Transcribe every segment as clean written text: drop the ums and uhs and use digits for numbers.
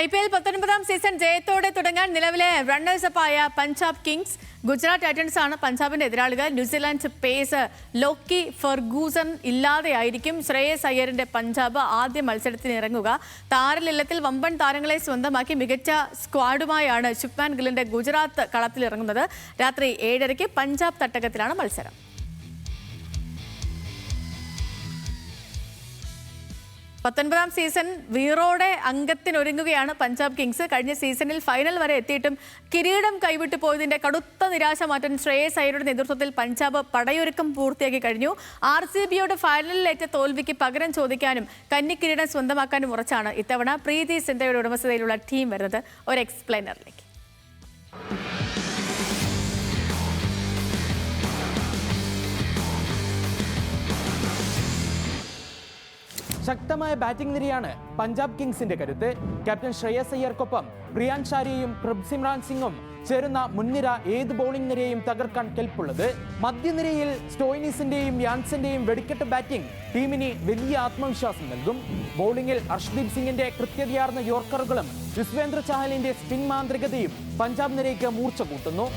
IPL 19ാം season ജയത്തോടെ തുടങ്ങാൻ നിലവിലെ റണ്ണേഴ്സപ്പായ പഞ്ചാബ് കിങ്സ് ഗുജറാത്ത് ടൈറ്റൻസ് ആണ് പഞ്ചാബിന്റെ എതിരാളികൾ. ന്യൂസിലാൻഡ് പേസ് ലോക്കി ഫെർഗൂസൺ ഇല്ലാതെയായിരിക്കും ശ്രേയസ് അയ്യറിന്റെ പഞ്ചാബ് ആദ്യ മത്സരത്തിന് ഇറങ്ങുക. താരലില്ലത്തിൽ വമ്പൻ താരങ്ങളെ സ്വന്തമാക്കി മികച്ച സ്ക്വാഡുമായാണ് ശുഭ്മാൻ ഗില്ലിന്റെ ഗുജറാത്ത് കളത്തിലിറങ്ങുന്നത്. രാത്രി 7:30 പഞ്ചാബ് തട്ടകത്തിലാണ് മത്സരം. പത്തൊൻപതാം സീസൺ വീറോടെ അംഗത്തിനൊരുങ്ങുകയാണ് പഞ്ചാബ് കിങ്സ്. കഴിഞ്ഞ സീസണിൽ ഫൈനൽ വരെ എത്തിയിട്ടും കിരീടം കൈവിട്ടു പോയതിന്റെ കടുത്ത നിരാശ മാറ്റാൻ ശ്രേയസ് അയ്യരുടെ നേതൃത്വത്തിൽ പഞ്ചാബ് പടയൊരുക്കം പൂർത്തിയാക്കി കഴിഞ്ഞു. RCBയോട് ഫൈനലിലേറ്റ തോൽവിക്ക് പകരം ചോദിക്കാനും കന്നിക്കിരീടം സ്വന്തമാക്കാനും ഉറച്ചാണ് ഇത്തവണ പ്രീതി സിന്ധയുടെ ഉടമസ്ഥതയിലുള്ള ടീം വരുന്നത്. ഒരു എക്സ്പ്ലെയിനറിലേക്ക്. ശക്തമായ ബാറ്റിംഗ് നിരയാണ് പഞ്ചാബ് കിങ്സിന്റെ കരുത്ത്. ക്യാപ്റ്റൻ ശ്രേയസ് അയ്യർക്കൊപ്പം പ്രിയാൻഷ് ആര്യയും പ്രഭ്സിമ്രാൻ സിംഗും ചേരുന്ന മുൻനിര ഏത് ബൗളിംഗ് നിരയെയും തകർക്കാൻ കെൽപ്പുള്ളത്. മധ്യനിരയിൽ സ്റ്റോയിനിസിന്റെയും യാൻസിന്റെയും വെടിക്കെട്ട് ബാറ്റിംഗ് ടീമിന് വലിയ ആത്മവിശ്വാസം നൽകും. ബൗളിംഗിൽ അർഷ്ദീപ് സിംഗിന്റെ കൃത്യതയാർന്ന യോർക്കറുകളും യുസ്വേന്ദ്ര ചഹലിന്റെ സ്പിൻ മാന്ത്രികതയും പഞ്ചാബ് നിരയ്ക്ക് മൂർച്ച കൂട്ടുന്നു.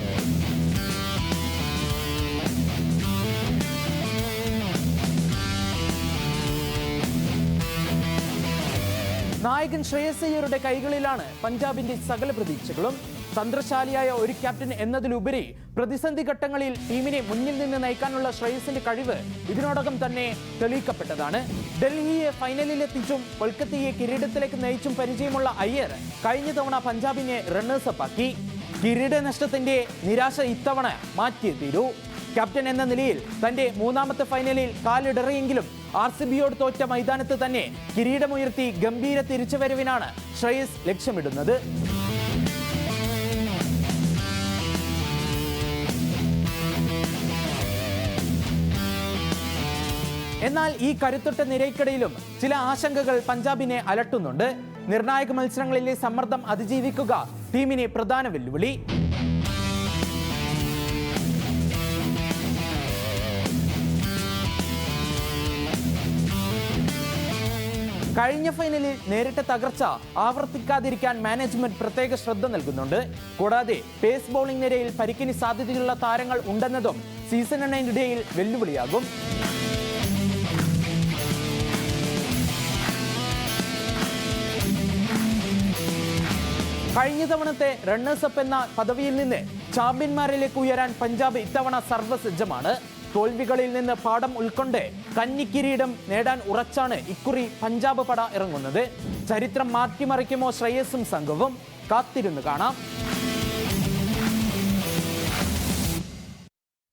നായകൻ ശ്രേയസ് അയ്യരുടെ കൈകളിലാണ് പഞ്ചാബിന്റെ സകല പ്രതീക്ഷകളും. തന്ത്രശാലിയായ ഒരു ക്യാപ്റ്റൻ എന്നതിലുപരി പ്രതിസന്ധി ഘട്ടങ്ങളിൽ ടീമിനെ മുന്നിൽ നിന്ന് നയിക്കാനുള്ള ശ്രേയസിന്റെ കഴിവ് ഇതിനോടകം തന്നെ തെളിയിക്കപ്പെട്ടതാണ്. ഡൽഹിയെ ഫൈനലിലെത്തിച്ചും കൊൽക്കത്തയെ കിരീടത്തിലേക്ക് നയിച്ചും പരിചയമുള്ള അയ്യർ കഴിഞ്ഞ തവണ പഞ്ചാബിനെ റണ്ണേഴ്സപ്പാക്കി. കിരീട നഷ്ടത്തിന്റെ നിരാശ ഇത്തവണ മാറ്റിയേ തീരൂ. ക്യാപ്റ്റൻ എന്ന നിലയിൽ തന്റെ മൂന്നാമത്തെ ഫൈനലിൽ കാലിടറിയെങ്കിലും RCBയോട് തോറ്റ മൈതാനത്ത് തന്നെ കിരീടമുയർത്തി ഗംഭീര തിരിച്ചുവരവിനാണ് ശ്രേയസ് ലക്ഷ്യമിടുന്നത്. എന്നാൽ ഈ കരുത്തുറ്റ നിരയ്ക്കിടയിലും ചില ആശങ്കകൾ പഞ്ചാബിനെ അലട്ടുന്നുണ്ട്. നിർണായക മത്സരങ്ങളിലെ സമ്മർദ്ദം അതിജീവിക്കുക ടീമിനെ പ്രധാന വെല്ലുവിളി. കഴിഞ്ഞ ഫൈനലിൽ നേരിട്ട തകർച്ച ആവർത്തിക്കാതിരിക്കാൻ മാനേജ്മെന്റ് പ്രത്യേക ശ്രദ്ധ നൽകുന്നുണ്ട്. കൂടാതെ പേസ് ബൗളിംഗ് നിരയിൽ പരിക്കിന് സാധ്യതയുള്ള താരങ്ങൾ ഉണ്ടെന്നതും സീസണിനിടയിൽ വെല്ലുവിളിയാകും. കഴിഞ്ഞ തവണത്തെ റണ്ണേഴ്സപ്പ് എന്ന പദവിയിൽ നിന്ന് ചാമ്പ്യന്മാരിലേക്ക് ഉയരാൻ പഞ്ചാബ് ഇത്തവണ സർവ്വസജ്ജമാണ്. തോൽവികളിൽ നിന്ന് പാഠം ഉൾക്കൊണ്ട് കന്നിക്കിരീടം നേടാൻ ഉറച്ചാണ് ഇക്കുറി പഞ്ചാബ് പട ഇറങ്ങുന്നത്. ചരിത്രം മാറ്റിമറിക്കുമോ ശ്രേയസും സംഘവും? കാത്തിരുന്ന് കാണാം.